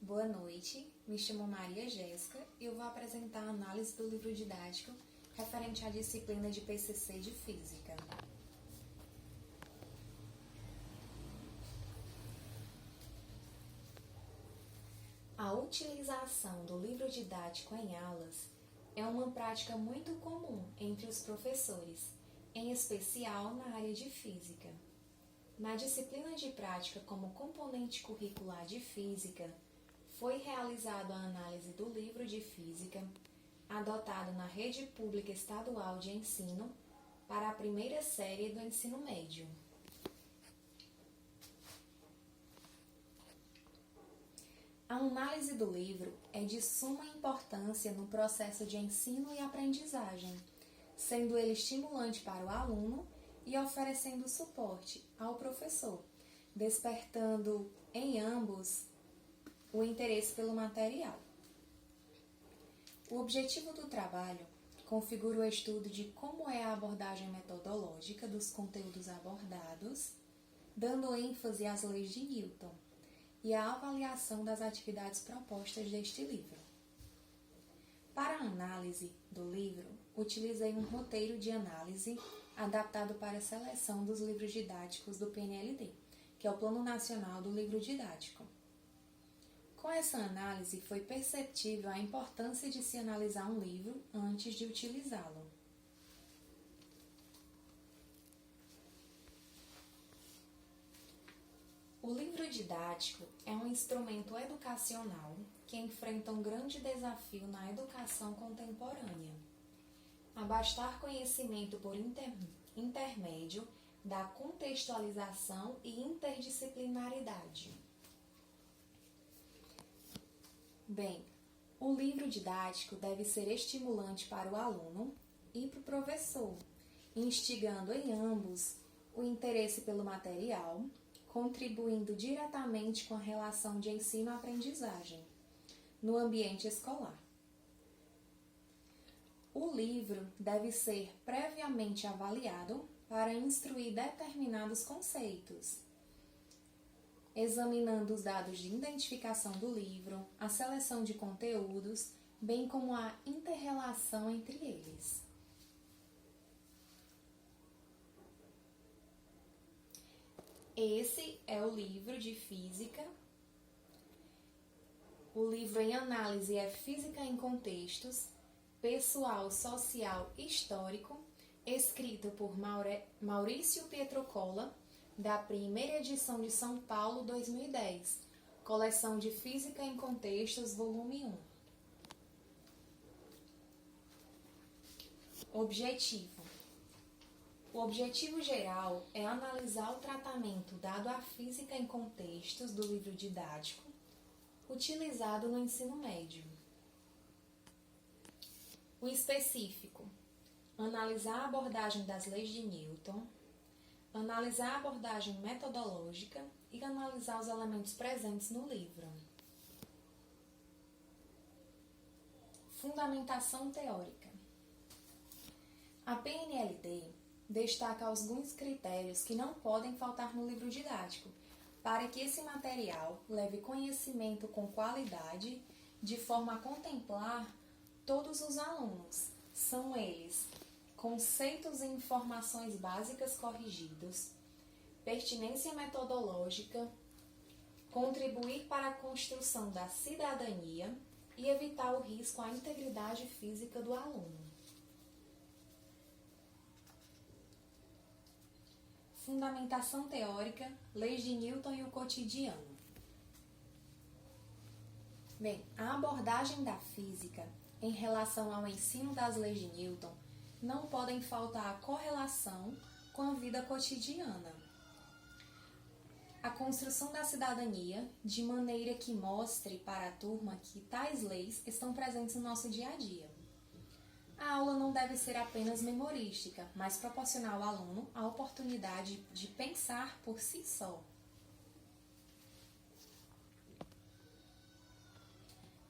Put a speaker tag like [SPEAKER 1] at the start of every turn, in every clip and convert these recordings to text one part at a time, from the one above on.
[SPEAKER 1] Boa noite, me chamo Maria Jéssica e eu vou apresentar a análise do livro didático referente à disciplina de PCC de Física. A utilização do livro didático em aulas é uma prática muito comum entre os professores, em especial na área de Física. Na disciplina de prática como componente curricular de Física, foi realizada a análise do livro de Física, adotado na Rede Pública Estadual de Ensino para a primeira série do ensino médio. A análise do livro é de suma importância no processo de ensino e aprendizagem, sendo ele estimulante para o aluno e oferecendo suporte ao professor, despertando em ambos o interesse pelo material. O objetivo do trabalho configura o estudo de como é a abordagem metodológica dos conteúdos abordados, dando ênfase às leis de Newton, e a avaliação das atividades propostas deste livro. Para a análise do livro, utilizei um roteiro de análise adaptado para a seleção dos livros didáticos do PNLD, que é o Plano Nacional do Livro Didático. Com essa análise, foi perceptível a importância de se analisar um livro antes de utilizá-lo. O livro didático é um instrumento educacional que enfrenta um grande desafio na educação contemporânea: abastar conhecimento por intermédio da contextualização e interdisciplinaridade. Bem, o livro didático deve ser estimulante para o aluno e para o professor, instigando em ambos o interesse pelo material, contribuindo diretamente com a relação de ensino-aprendizagem no ambiente escolar. O livro deve ser previamente avaliado para instruir determinados conceitos, examinando os dados de identificação do livro, a seleção de conteúdos, bem como a inter-relação entre eles. Esse é o livro de Física. O livro em análise é Física em Contextos, Pessoal, Social e Histórico, escrito por Maurício Pietrocola, da primeira edição de São Paulo 2010, Coleção de Física em Contextos, volume 1. Objetivo. O objetivo geral é analisar o tratamento dado à física em contextos do livro didático, utilizado no ensino médio. O específico. Analisar a abordagem das leis de Newton, analisar a abordagem metodológica e analisar os elementos presentes no livro. Fundamentação teórica. A PNLD destaca alguns critérios que não podem faltar no livro didático, para que esse material leve conhecimento com qualidade, de forma a contemplar todos os alunos. São eles: conceitos e informações básicas corrigidos, pertinência metodológica, contribuir para a construção da cidadania e evitar o risco à integridade física do aluno. Fundamentação teórica, leis de Newton e o cotidiano. Bem, a abordagem da física em relação ao ensino das leis de Newton não podem faltar a correlação com a vida cotidiana. A construção da cidadania, de maneira que mostre para a turma que tais leis estão presentes no nosso dia a dia. A aula não deve ser apenas memorística, mas proporcionar ao aluno a oportunidade de pensar por si só.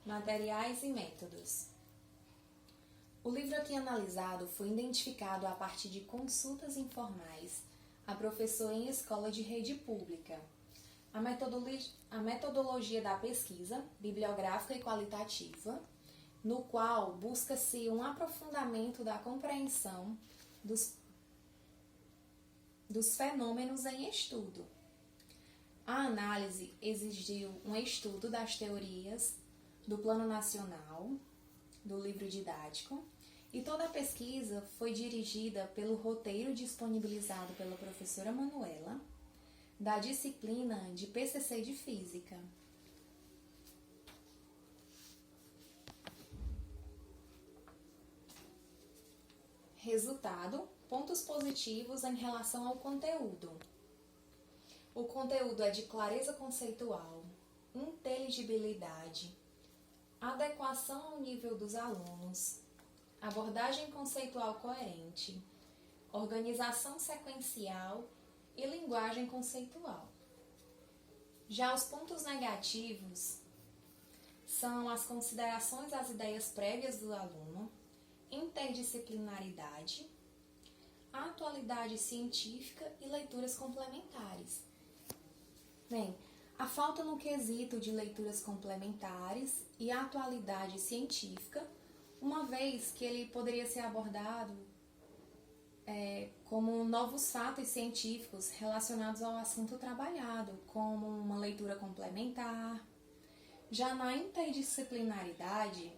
[SPEAKER 1] Materiais e métodos. O livro aqui analisado foi identificado a partir de consultas informais a professor em escola de rede pública, a metodologia da pesquisa bibliográfica e qualitativa, no qual busca-se um aprofundamento da compreensão dos fenômenos em estudo. A análise exigiu um estudo das teorias do Plano Nacional, do livro didático, e toda a pesquisa foi dirigida pelo roteiro disponibilizado pela professora Manuela, da disciplina de PCC de Física. Resultado: pontos positivos em relação ao conteúdo. O conteúdo é de clareza conceitual, inteligibilidade, adequação ao nível dos alunos, abordagem conceitual coerente, organização sequencial e linguagem conceitual. Já os pontos negativos são as considerações às ideias prévias do aluno, interdisciplinaridade, atualidade científica e leituras complementares. Bem, a falta no quesito de leituras complementares e atualidade científica, uma vez que ele poderia ser abordado como novos fatos científicos relacionados ao assunto trabalhado, como uma leitura complementar. Já na interdisciplinaridade,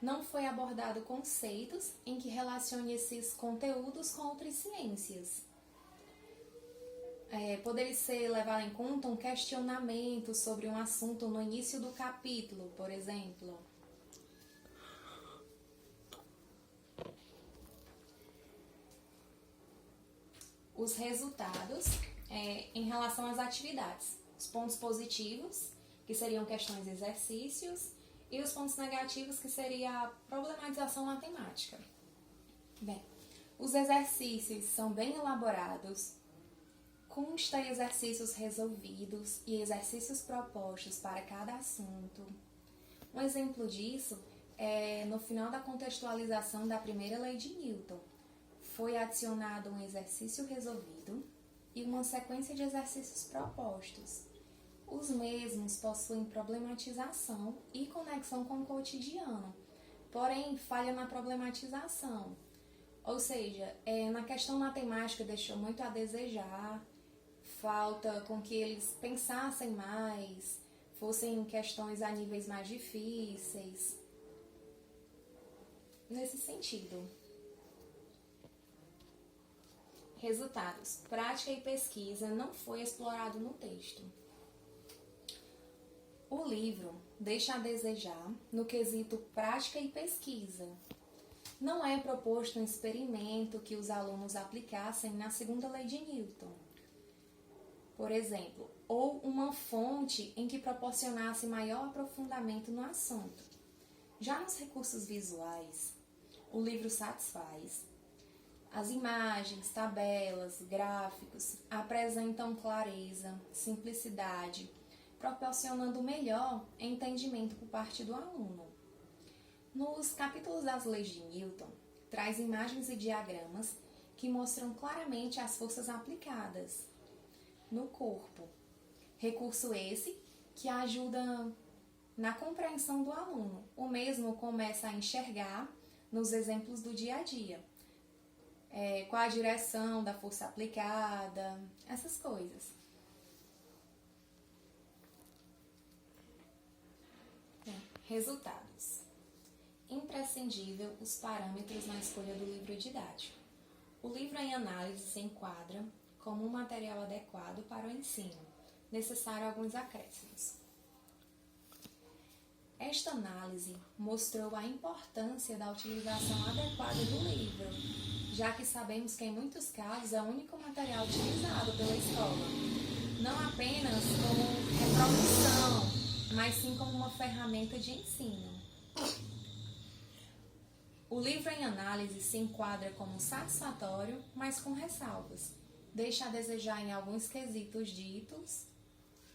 [SPEAKER 1] não foi abordado conceitos em que relacione esses conteúdos com outras ciências. Poderia ser levado em conta um questionamento sobre um assunto no início do capítulo, por exemplo. Os resultados em relação às atividades. Os pontos positivos, que seriam questões e exercícios, e os pontos negativos, que seria a problematização matemática. Bem, os exercícios são bem elaborados, consta exercícios resolvidos e exercícios propostos para cada assunto. Um exemplo disso é no final da contextualização da primeira lei de Newton. Foi adicionado um exercício resolvido e uma sequência de exercícios propostos. Os mesmos possuem problematização e conexão com o cotidiano, porém falha na problematização. Ou seja, na questão matemática deixou muito a desejar, falta com que eles pensassem mais, fossem questões a níveis mais difíceis. Nesse sentido. Resultados. Prática e pesquisa não foi explorado no texto. O livro deixa a desejar no quesito prática e pesquisa. Não é proposto um experimento que os alunos aplicassem na segunda lei de Newton, por exemplo, ou uma fonte em que proporcionasse maior aprofundamento no assunto. Já nos recursos visuais, o livro satisfaz. As imagens, tabelas, gráficos apresentam clareza, simplicidade, proporcionando melhor entendimento por parte do aluno. Nos capítulos das leis de Newton, traz imagens e diagramas que mostram claramente as forças aplicadas no corpo. Recurso esse que ajuda na compreensão do aluno. O mesmo começa a enxergar nos exemplos do dia a dia. Qual a direção da força aplicada, essas coisas. Resultados. Imprescindível os parâmetros na escolha do livro didático. O livro em análise se enquadra como um material adequado para o ensino, necessário alguns acréscimos. Esta análise mostrou a importância da utilização adequada do livro, já que sabemos que em muitos casos é o único material utilizado pela escola, não apenas como reprodução, mas sim como uma ferramenta de ensino. O livro em análise se enquadra como satisfatório, mas com ressalvas. Deixa a desejar em alguns quesitos ditos,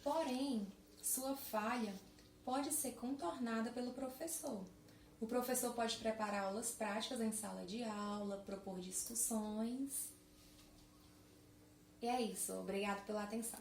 [SPEAKER 1] porém, sua falha pode ser contornada pelo professor. O professor pode preparar aulas práticas em sala de aula, propor discussões. E é isso. Obrigado pela atenção.